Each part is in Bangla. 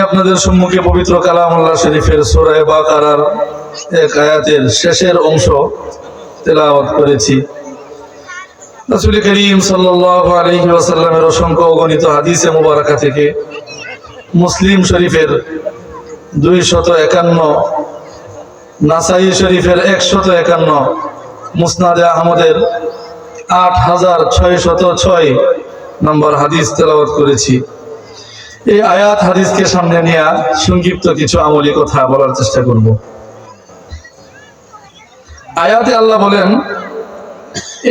আপনাদের সম্মুখে পবিত্র কালামুল্লাহ শরীফের সূরা বাকারার এক আয়াতের শেষের অংশ তেলাওয়াত করেছি। রাসূল করিম সাল্লাল্লাহু আলাইহি ওয়াসাল্লামের অসংখ্য অগণিত হাদিসে মুবারাকা থেকে মুসলিম শরীফের 251, নাসাই শরীফের 151, মুসনাদে আহমদের 8606 নম্বর হাদিস তেলাওয়াত করেছি। এই আয়াত হাদিসকে সামনে নিয়ে সংক্ষিপ্ত কিছু আমলি কথা বলার চেষ্টা করব। আয়াতে আল্লাহ বলেন,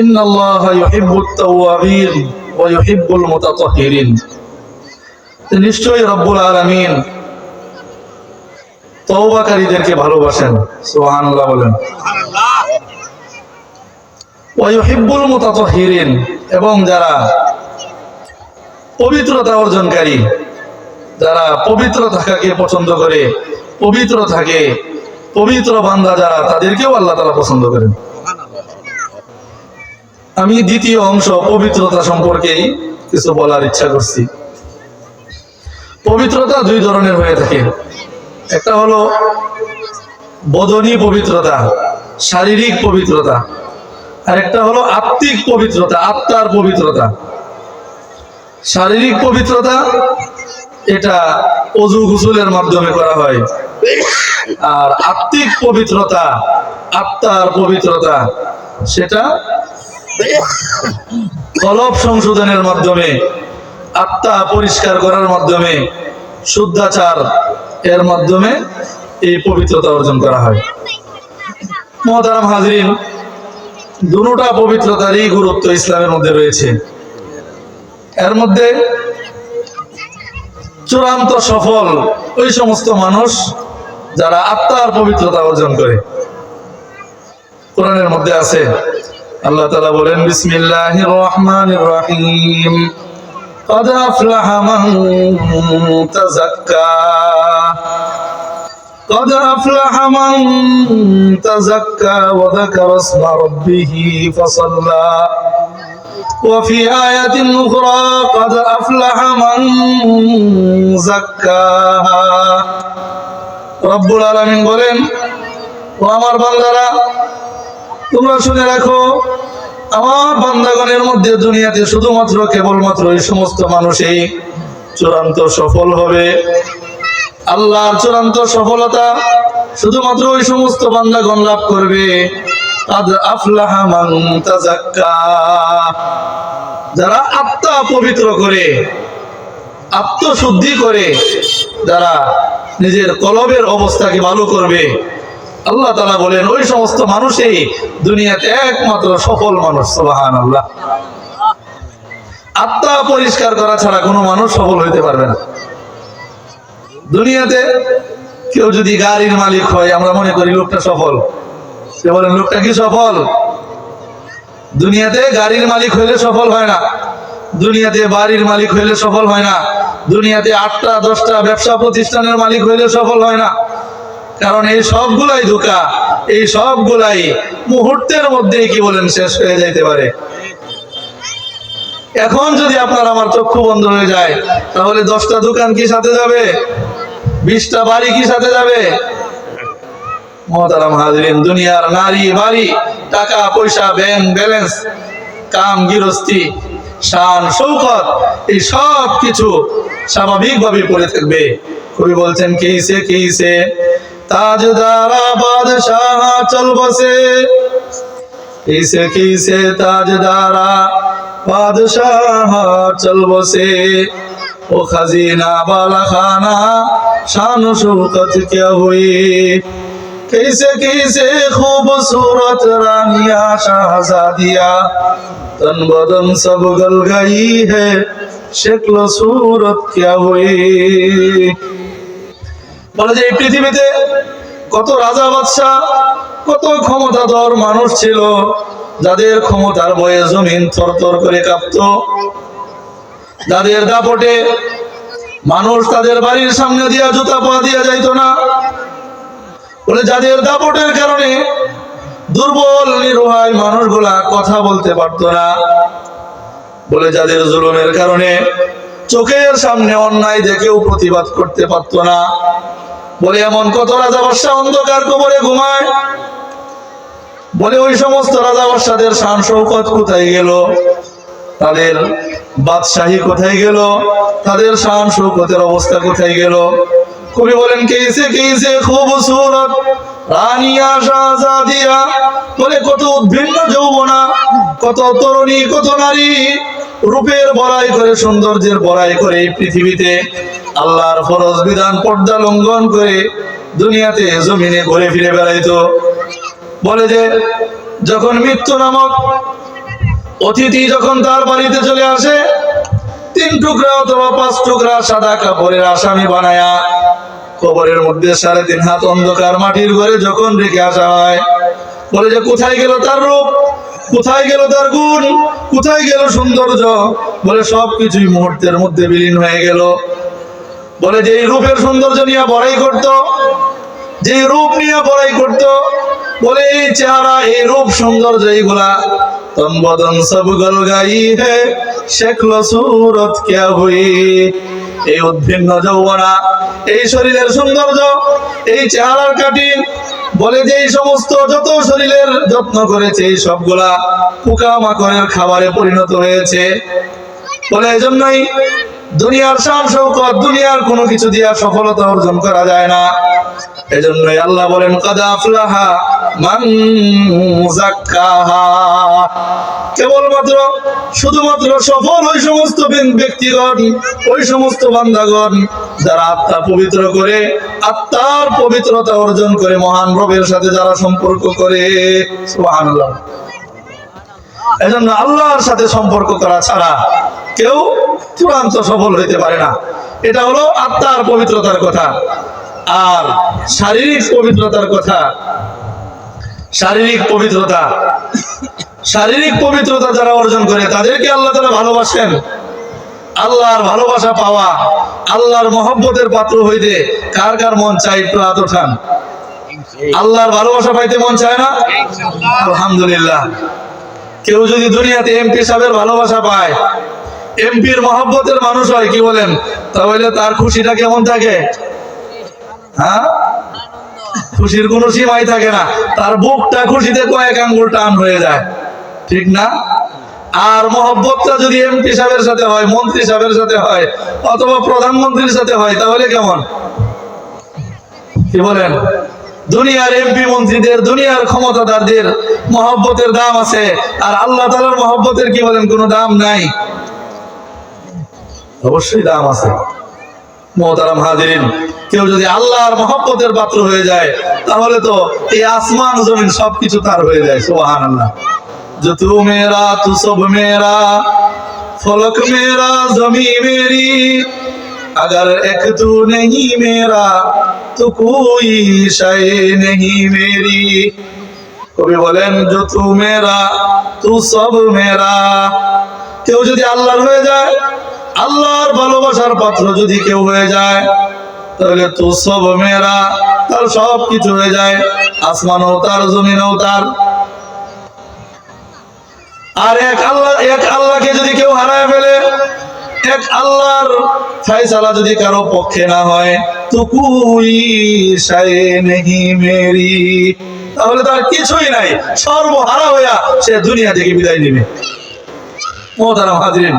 ইন্নাল্লাহা ইউহিব্বুত তাওয়াবিন ওয়া ইউহিব্বুল মুতাতাহহিরিন। নিশ্চয়ই রব্বুল আলামিন তওবাকারীদেরকে ভালোবাসেন। সুবহানাল্লাহ বলেন। ওয়া ইউহিব্বুল মুতাতাহহিরিন, এবং যারা পবিত্রতা অর্জনকারী, যারা পবিত্র থাকাকে পছন্দ করে, পবিত্র থাকে, পবিত্র বান্দা যারা, তাদেরকেও আল্লাহ তাআলা পছন্দ করেন। আমি দ্বিতীয় অংশ পবিত্রতা সম্পর্কেই কিছু বলার ইচ্ছা করছি। পবিত্রতা দুই ধরনের হয়ে থাকে। একটা হলো বদনী পবিত্রতা, শারীরিক পবিত্রতা, আর একটা হলো আত্মিক পবিত্রতা, আত্মার পবিত্রতা। শারীরিক পবিত্রতা এটা ওযু গোসলের মাধ্যমে করা হয়, আর আত্মিক পবিত্রতা, আত্মার পবিত্রতা, সেটা কলব সংশোধনের মাধ্যমে, আত্মা পরিষ্কার করার মাধ্যমে, শুদ্ধাচার এর মাধ্যমে এই পবিত্রতা অর্জন করা হয়। মুহতারাম হাজরিন, দুটোটা পবিত্রতারই গুরুত্ব ইসলামের মধ্যে রয়েছে। এর মধ্যে চূড়ান্ত সফল ওই সমস্ত মানুষ যারা আত্মার পবিত্রতা অর্জন করে। কোরআনের মধ্যে আছে, আল্লাহ তাআলা বলেন, বিসমিল্লাহির রহমানির রহিম, قد أفلح من تزكى قد أفلح من تزكى وذكر اسم ربه فصلى وفي آية أخرى قد أفلح من زكاها। রব্বুল আলামিন বলেন, ও আমার বান্দারা, তোমরা শুনে রাখো, আমার বান্দাগণের মধ্যে দুনিয়াতে শুধুমাত্র কেবলমাত্র এই সমস্ত মানুষই চূড়ান্ত সফল হবে। আল্লাহর চূড়ান্ত সফলতা শুধুমাত্র ওই সমস্ত বান্দাগণ লাভ করবে, قد أفلح من تزكى, যারা আত্মা পবিত্র করে, আত্মশুদ্ধি করে, যারা নিজের কলবের অবস্থাকে ভালো করবে। আল্লাহ তাআলা বলেন, ওই সমস্ত মানুষই দুনিয়াতে একমাত্র সফল মানুষ। সুবহানাল্লাহ। আত্মা পরিষ্কার করা ছাড়া কোনো মানুষ সফল হইতে পারবে না। দুনিয়াতে কেউ যদি গাড়ির মালিক হয়, আমরা মনে করি লোকটা সফল। কে বলেন, লোকটা কি সফল? দুনিয়াতে গাড়ির মালিক হইলে সফল হয় না, দুনিয়াতে বাড়ির মালিক হইলে সফল হয় না, দুনিয়াতে 8টা 10টা ব্যবসা প্রতিষ্ঠানের মালিক হইলে সফল হয় না। কারণ এই সবগুলাই ধোঁকা, এই সবগুলাই মুহূর্তের মধ্যেই কি বলেন শেষ হয়ে যাইতে পারে। এখন যদি আপনার আমার চক্ষু বন্ধ হয়ে যায়, তাহলে 10টা দোকান কি সাথে যাবে? 20টা বাড়ি কি সাথে যাবে? মুহতারাম হাজরিন, দুনিয়ার নারী বাড়ি, টাকা পয়সা, ব্যাংক ব্যালেন্স, কাম গৃহস্থী, শান শৌকত, এই সব কিছু স্বাভাবিকভাবে পড়ে থাকবে। কবি বলছেন, কেইসে তাজদারা বাদশাহ চল বসে, কেইসে তাজদারা বাদশাহ চল বসে, ও খাজিনা বালা খানা শান শৌকত क्या हुई, कैसे खूबसूरत रानिया शाहजादिया, तन बदन सब गल गई है, शक्ल सूरत क्या हुई। বলে যে এই পৃথিবীতে কত রাজা বাদশা, কত ক্ষমতাধর মানুষ ছিল, যাদের ক্ষমতার ভয়ে জমিন থরথর করে কাঁপতো, যাদের দাপটে মানুষ তাদের বাড়ির সামনে দিয়া জুতা পা দিয়া যাইতো না। বলে যাদের দাপটের কারণে দুর্বল নিরুহায় মানুষগুলা কথা বলতে পারতো না। বলে যাদের জুলুমের কারণে চোখের সামনে অন্যায় দেখেও প্রতিবাদ করতে পারত না। বলে এমন কত রাজা বাদশা অন্ধকার কবরে ঘুমায়। বলে ওই সমস্ত রাজা বাদশাদের শান শৌকত কোথায় গেল, তাদের বাদশাহী কোথায় গেল, তাদের শান শৌকতের অবস্থা কোথায় গেল? কবি বলেন কেসে কেসে খুবসুরত রানিয়া শাহজাদিয়া। বলে কত উদ্ভিন্ন যৌবনা, কত তরুণী, কত নারী রূপের বড়াই করে, সৌন্দর্যের বড়াই করে এই পৃথিবীতে আল্লাহর ফরজ বিধান পর্দা লঙ্ঘন করে দুনিয়াতে জমিনে ঘুরে ফিরে বেড়াইতো। বলে যে যখন মৃত্যু নামক অতিথি যখন তার বাড়িতে চলে আসে, 3 টুকরা অথবা 5 টুকরা সাদা কাপড়ের আসামি বানায়া কবরের মধ্যে 3.5 হাত অন্ধকার মাটির ঘরে যখন রেখে আসা হয়, বলে যে কোথায় গেল তার রূপ, কোথায় গেল তার গুণ, কোথায় গেল সৌন্দর্য? বলে সবকিছুই মুহূর্তের মধ্যে বিলীন হয়ে গেল। বলে যে রূপের সৌন্দর্য নিয়ে বড়াই করত, যে রূপ নিয়ে বড়াই করত, বলে এই চেহারা, এই রূপ সৌন্দর্য, এইগুলা তন বদন সব গল গাই হে শেখল সুরত ক্যা হুই। এই উদ্ভিন্ন যৌবনা, এই শরীরের সৌন্দর্য, এই চেহারার কাটিং, বলে যে এই সমস্ত যত শরীরের যত্ন করেছে এই সবগুলা পোকা মাকড়ের খাবারে পরিণত হয়েছে। বলে এই জন্যই দুনিয়ার শান শৌকত, দুনিয়ার কোনো কিছু দিয়া সফলতা অর্জন করা যায় না। এজন্যই আল্লাহ বলেন কাদ আফলাহা মান যাক্কাহা। কেবলমাত্র শুধুমাত্র সফল ওই সমস্ত ব্যক্তিগণ, ওই সমস্ত বান্দাগণ যারা আত্মা পবিত্র করে, আত্মার পবিত্রতা অর্জন করে, মহান রবের সাথে যারা সম্পর্ক করে। সুবহানাল্লাহ। এজন্য আল্লাহর সাথে সম্পর্ক করা ছাড়া কেউ চূড়ান্ত সফল হইতে পারে না। এটা হলো আত্মার পবিত্রতার কথা। আর শারীরিক পবিত্রতার কথা, শারীরিক পবিত্রতা, শারীরিক পবিত্রতা যারা অর্জন করে তাদেরকে আল্লাহ তাআলা ভালোবাসেন। আল্লাহর ভালোবাসা পাওয়া, আল্লাহর মহব্বতের পাত্র হইতে কার কার মন চাই? একটু হাত ওঠান। আল্লাহর ভালোবাসা পাইতে মন চায় না? আলহামদুলিল্লাহ। কেউ যদি দুনিয়াতে এমপি সাহেবের ভালোবাসা পায়, এমপির মহব্বতের মানুষ হয়, কি বলেন, তাহলে তার খুশিটা কেমন থাকে? হ্যাঁ, খুশির কোনো সীমাই থাকে না। তার বুকটা খুশিতে কয়েক আঙ্গুল টান হয়ে যায়, ঠিক না? আর মহব্বতটা যদি এমপি সাহেবের সাথে হয়, মন্ত্রী সাহেবের সাথে হয়, অথবা প্রধানমন্ত্রীর সাথে হয়, তাহলে কেমন? কি বলেন? দুনিয়ার এমপি মন্ত্রীদের, দুনিয়ার ক্ষমতাদারদের মহব্বতের দাম আছে, আর আল্লাহ তাআলার মহব্বতের কি বলেন কোনো দাম নাই? অবশ্যই দাম আছে। মুহতারাম হাজিরিন, কেউ যদি আল্লাহর মহব্বতের পাত্র হয়ে যায় তাহলে তো এই আসমান জমিন সবকিছু তার হয়ে যায়। সুবহানাল্লাহ। जो तू मेरा तू सब मेरा फलक मेरा जमी मेरी अगर एक तू नहीं मेरा तो कोई शय नहीं मेरी। কবি বলেন जो तू मेरा तू सब मेरा। কেউ যদি আল্লাহর হয়ে যায়, আল্লাহর ভালোবাসার পাত্র যদি কেউ হয়ে যায়, তাহলে তু সব মেরা, তার সব কিছু হয়ে যায়। আসমানও তার, জমিনও তার। আর এক আল্লাহকে যদি কেউ হারায় ফেলে, এক আল্লাহর ফয়সালা যদি কারো পক্ষে না হয়, তো কুই শায় নেহি মেরি, তাহলে তার কিছুই নাই, সর্বহারা হইয়া সে দুনিয়া থেকে বিদায় নেবে। মুহতারাম হাজিরিন,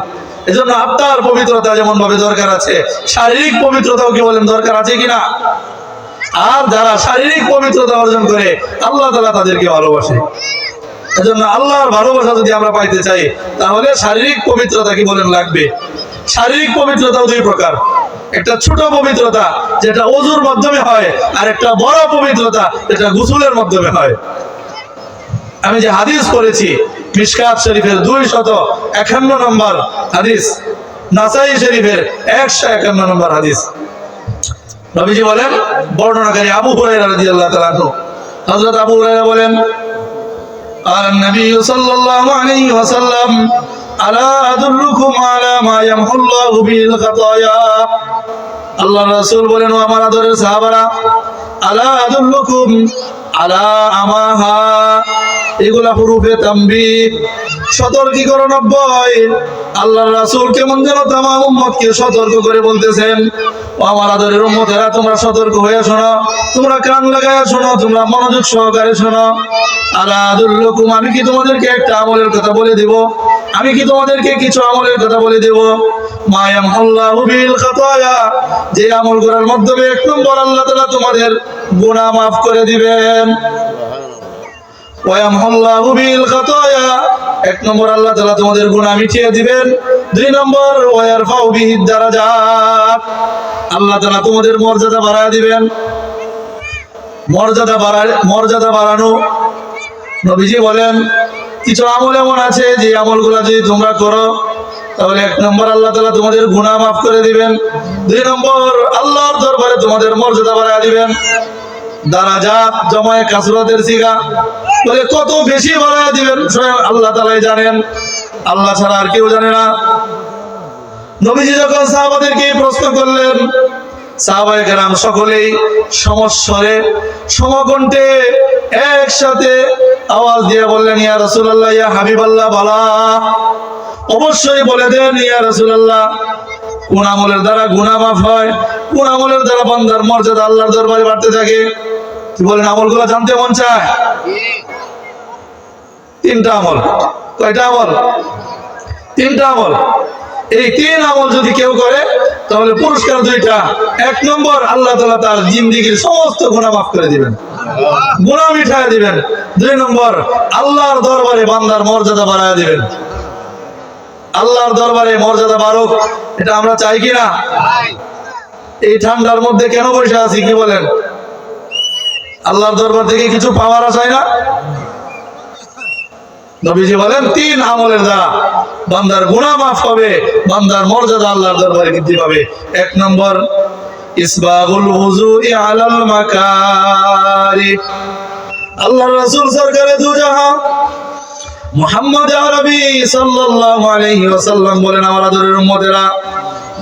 এজন্য আত্মার পবিত্রতা যেমন ভাবে দরকার আছে, শারীরিক পবিত্রতাও কি বলেন দরকার আছে কিনা? আর যারা শারীরিক পবিত্রতা অর্জন করে আল্লাহ তাআলা তাদেরকে ভালোবাসে। এজন্য আল্লাহর ভালোবাসা যদি আমরা পাইতে চাই তাহলে শারীরিক পবিত্রতা কি বলেন লাগবে। শারীরিক পবিত্রতাও 2 প্রকার। একটা ছোট পবিত্রতা যেটা ওযুর মাধ্যমে হয়, আর একটা বড় পবিত্রতা যেটা গোসলের মাধ্যমে হয়। আমি যে হাদিস পড়েছি মিশকাত শরীফের 251 নম্বর হাদিস, নাসাই শরীফের 151 নম্বর হাদিস, নবীজি বলেন, বর্ণনাকারী আবু হুরায়রা রাদিয়াল্লাহু তাআলা আনহু, হযরত আবু হুরায়রা বলেন, قال النبي صلى الله عليه وسلم ألا أدلكم على ما يمحو الله به الخطايا। আল্লাহ রাসূল বলেন, ও আমার আদরের সাহাবারা, আলা আদুল্লুকুম আলা আমাহা এগুলা হুরুফে তামবিহ, সতর্কীকরণ অব্যয়। আল্লাহর রাসূল কেমন যেন তামাম উম্মতকে সতর্ক করে বলতেছেন, ও আমার আদরের উম্মতেরা, তোমরা সতর্ক হয়ে শোনো, তোমরা কান লাগায়া শোনো, তোমরা মনোযোগ সহকারে শোনো। আলা আদুল্লুকুম, আমি কি তোমাদেরকে একটা আমলের কথা বলে দিব? আমি কি তোমাদেরকে কিছু আমলের কথা বলে দেব? মা ইয়ামহুল্লাহু বিল খাতায়া, যে আমল করার মাধ্যমে এক নম্বর আল্লাহ তাআলা তোমাদের গুনাহ মাফ করে দিবেন। ওয়া ইয়ামহুল্লাহু বিল খাতায়া, এক নম্বর আল্লাহ তাআলা তোমাদের গুনাহ মিটিয়ে দিবেন। দুই নম্বর ওয়া ইয়ারফাউ বিহিদ দারাজাত, আল্লাহ তাআলা তোমাদের মর্যাদা বাড়ায় দিবেন। মর্যাদা বাড়ানো, নবীজি বলেন কিছু আমল এমন আছে যে আমলগুলা যদি তোমরা করো তাহলে এক নম্বর আল্লাহ তাআলা তোমাদের গুনাহ মাফ করে দিবেন। দুই নম্বর আল্লাহর দরবারে তোমাদের মর্যাদা বাড়ায় দিবেন। দারাজাত জমায়ে কাসরাতের সিগা, বলে কত বেশি বাড়ায় দিবেন স্বয়ং আল্লাহ তাআলাই জানেন, আল্লাহ ছাড়া আর কেউ জানে না। নবীজি যখন সাহাবাদেরকে প্রশ্ন করলেন, সাহাবায়ে কেরাম সকলেই সমস্বরে সমকণ্ঠে একসাথে আওয়াজ দিয়ে বললেন, ইয়া রাসূলুল্লাহ, ইয়া হাবিবাল্লাহ, বালা অবশ্যই বলে দেন ইয়া রাসূলুল্লাহ, কোন আমলের দ্বারা গুনাহ মাফ হয়, কোন আমলের দ্বারা বান্দার মর্যাদা আল্লাহর দরবারে বাড়তে থাকে? কি বলেন, আমলগুলো জানতে মন চায়? তিনটা আমল। কয়টা আমল? তিনটা আমল। এই তিন আমল যদি কেউ করে তাহলে পুরস্কার দুইটা। এক নম্বর, আল্লাহ তাআলা তার জিন্দেগীর সমস্ত গুনাহ মাফ করে দিবেন, গুনাহ মিটায় দিবেন। দুই নম্বর, আল্লাহর দরবারে বান্দার মর্যাদা বাড়ায় দিবেন। আল্লাহর দরবারে মর্যাদা বাড়ুক, এটা আমরা চাই কি না? এই ঠান্ডার মধ্যে কেন বসে আছি, কি বলেন? আল্লাহর দরবার থেকে কিছু পাওয়ার আশায় না? নবীজি বলেন তিন আমলের দ্বারা বান্দার গুনাহ মাফ হবে, বান্দার মর্যাদা আল্লাহর দরবারে বৃদ্ধি পাবে। এক নম্বর, ইসবাগুল ওযুই আলাল মাকারি। আল্লাহর রাসূল সরকারে দু জাহান মুহাম্মদ আরবি সাল্লাল্লাহু আলাইহি ওয়াসাল্লাম বলেন, আমার আদরের উম্মতেরা,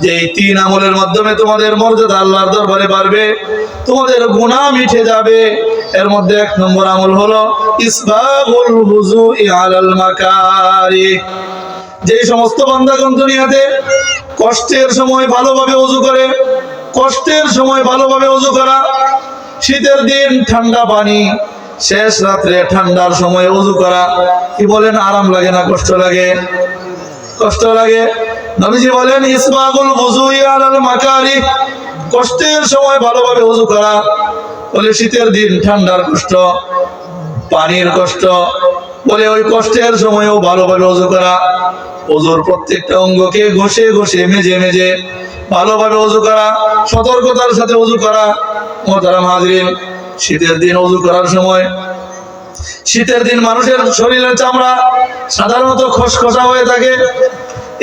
যে এই তিন আমলের মাধ্যমে তোমাদের মর্যাদা আল্লাহর দরবারে বাড়বে, তোমাদের গুনাহ মিটে যাবে। এর মধ্যে এক নম্বর আমল হলো ইসবাগুল ওযুই আলাল মাকারি। যে সমস্ত বান্দাগণ দুনিয়াতে কষ্টের সময় ভালোভাবে ওযু করে, কষ্টের সময় ভালোভাবে ওযু করা, শীতের দিন ঠান্ডা পানি, শেষ রাত্রে ঠান্ডার সময় ওযু করা, কি বলেন, আরাম লাগে না কষ্ট লাগে? কষ্ট লাগে। নবীজি বলেন ইসবাগুল ওযুই আলাল মাকারি, কষ্টের সময় ভালোভাবে ওযু করা। বলে শীতের দিন ঠান্ডার কষ্ট, পানির কষ্ট, বলে ওই কষ্টের সময়ও ভালোভাবে ওযু করা। ওযুর প্রত্যেকটা অঙ্গকে ঘষে ঘষে মেজে মেজে ভালোভাবে ওযু করা, সতর্কতার সাথে ওযু করা। মুহতারাম হাজরিন, শীতের দিন ওযু করার সময়, শীতের দিন মানুষের শরীরের চামড়া সাধারণত খসখসা হয়ে থাকে।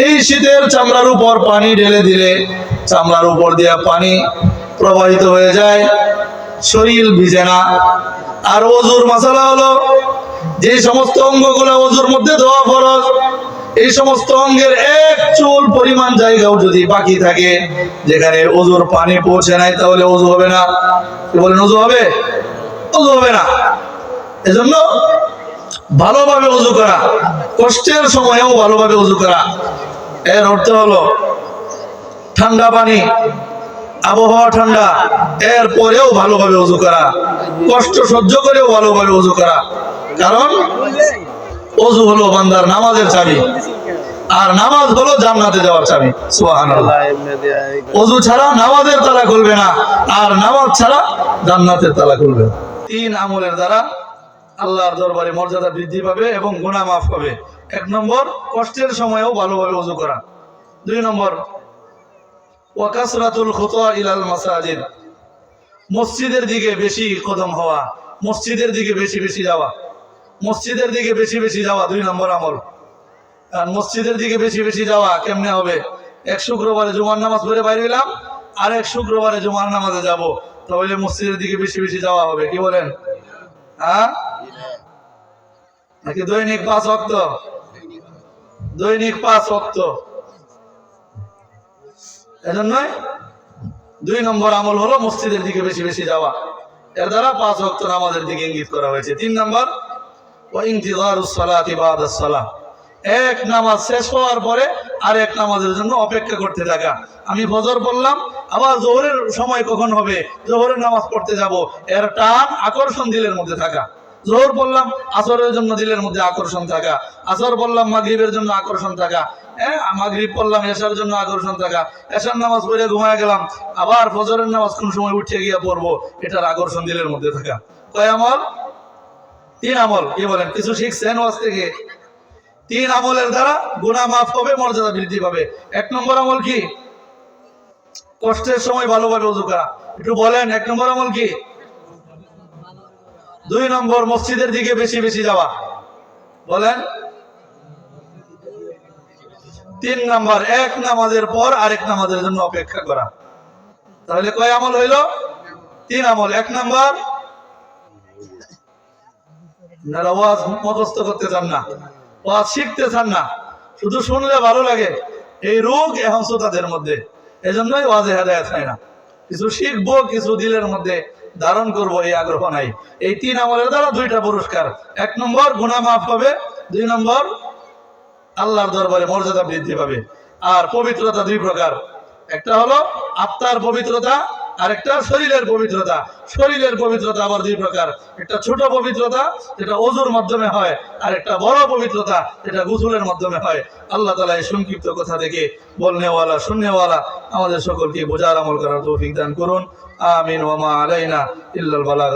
এই শীতের চামড়ার উপর পানি ঢেলে দিলে চামড়ার উপর দিয়ে পানি প্রবাহিত হয়ে যায়, শরীর ভিজে না। আর ওযুর মাসালা হলো, যে সমস্ত অঙ্গগুলো ওযুর মধ্যে ধোয়া ফরজ, এই সমস্ত অঙ্গের এক চুল পরিমাণ জায়গাও যদি বাকি থাকে, যেখানে ওযুর পানি পৌঁছে নাই, তাহলে ওযু হবে না। কি বলেন, ওযু হবে? ওযু হবে না। এজন্য ভালোভাবে ওযু করা, কষ্টের সময়েও ভালোভাবে ওযু করা। এর অর্থ হলো ঠান্ডা পানি, আবহাওয়া ঠান্ডা, এর পরেও ভালোভাবে ওযু করা, কষ্ট সহ্য করেও ভালোভাবে ওযু করা। কারণ ওযু হলো বান্দার নামাজের চাবি, আর নামাজ হলো জান্নাতে যাওয়ার চাবি। সুবহানাল্লাহ। ওযু ছাড়া নামাজের তালা খুলবে না, আর নামাজ ছাড়া জান্নাতের তালা খুলবে না। তিন আমলের দ্বারা আল্লাহর দরবারে মর্যাদা বৃদ্ধি পাবে এবং গুনাহ মাফ হবে। এক নম্বর, কষ্টের সময়েও ভালোভাবে ওযু করা। দুই নম্বর, ওয়া কাসরাতুল খুতা ইলাল মাসাজিদ, মসজিদের দিকে বেশি কদম হওয়া, মসজিদের দিকে বেশি বেশি যাওয়া, মসজিদের দিকে বেশি বেশি যাওয়া দুই নম্বর আমল। আর মসজিদের দিকে বেশি বেশি যাওয়া কেমনে হবে? এক শুক্রবারে জুমার নামাজ পড়ে বাইরে হইলাম, আর এক শুক্রবারে জুমার নামাজে যাব, তাহলে মসজিদের দিকে বেশি বেশি যাওয়া হবে। কি বলেন? হ্যাঁ, নাকি দৈনিক 5 ওয়াক্ত? দৈনিক 5 ওয়াক্ত। এজন্যই দুই নম্বর আমল হলো মসজিদের দিকে বেশি বেশি যাওয়া, এর দ্বারা 5 ওয়াক্ত নামাজের দিকে ইঙ্গিত করা হয়েছে। তিন নম্বর, ওয়া ইনতিযারুস সালাতি বাদাস সালাহ, এক নামাজ শেষ হওয়ার পরে আরেক নামাজের জন্য অপেক্ষা করতে থাকা। আমি ফজর পড়লাম, আবার জোহরের সময় কখন হবে, জোহরের নামাজ পড়তে যাব, এর টান আকর্ষণ দিলের মধ্যে থাকা। জোহর পড়লাম, আসরের জন্য দিলের মধ্যে আকর্ষণ থাকা, আসর পড়লাম মাগরিবের জন্য আকর্ষণ থাকা, মাগরিব পড়লাম এশার জন্য আকর্ষণ থাকা, এশার নামাজ পড়ে ঘুমায় গেলাম, আবার ফজরের নামাজ কোন সময় উঠে গিয়ে পড়বো, এটার আকর্ষণ দিলের মধ্যে থাকা। কয় আমল? 3 আমল। কি বলেন, কিছু শিখছেন ওয়াজ থেকে? 3 আমলের দ্বারা গুনাহ মাফ হবে, মর্যাদা বৃদ্ধি পাবে। 1 নম্বর আমল কি? কষ্টের সময় ভালোভাবে ওযু করা। একটু বলেন 1 নম্বর আমল কি? 2 নম্বর মসজিদের দিকে বেশি বেশি যাওয়া। বলেন। 3 নম্বর এক নামাজের পর আরেক নামাজের জন্য অপেক্ষা করা। তাহলে কয় আমল হইল? 3 আমল। 1 নম্বর, আপনারা ওয়াজ মুখস্থ করতে চান না, ওয়াজ শিখতে চান না, শুধু শুনলে ভালো লাগে। এই রোগ এখন শ্রোতাদের মধ্যে, এজন্যই ওয়াজে হেদায়েত হয় না। কিছু শিখবো, কিছু দিলের মধ্যে ধারণ করবো, এই আগ্রহ নাই। এই 3 আমলের দ্বারা 2টা পুরস্কার। 1 নম্বর গুনাহ মাফ হবে, 2 নম্বর আল্লাহর দরবারে মর্যাদা বৃদ্ধি পাবে। আর পবিত্রতা 2 প্রকার, একটা হলো আত্মার পবিত্রতা, আর একটা শরীরের পবিত্রতা। শরীরের পবিত্রতা আবার 2 প্রকার, একটা ছোট পবিত্রতা যেটা ওযুর মাধ্যমে হয়, আর একটা বড় পবিত্রতা যেটা গোসলের মাধ্যমে হয়। আল্লাহ তাআলা এই সংক্ষিপ্ত কথা থেকে বলনেওয়ালা শুননেওয়ালা আমাদের সকলকে বোঝার আমল করার তৌফিক দান করুন। আমিন। ওয়া মা আলাইনা ইল্লাল বালাগ।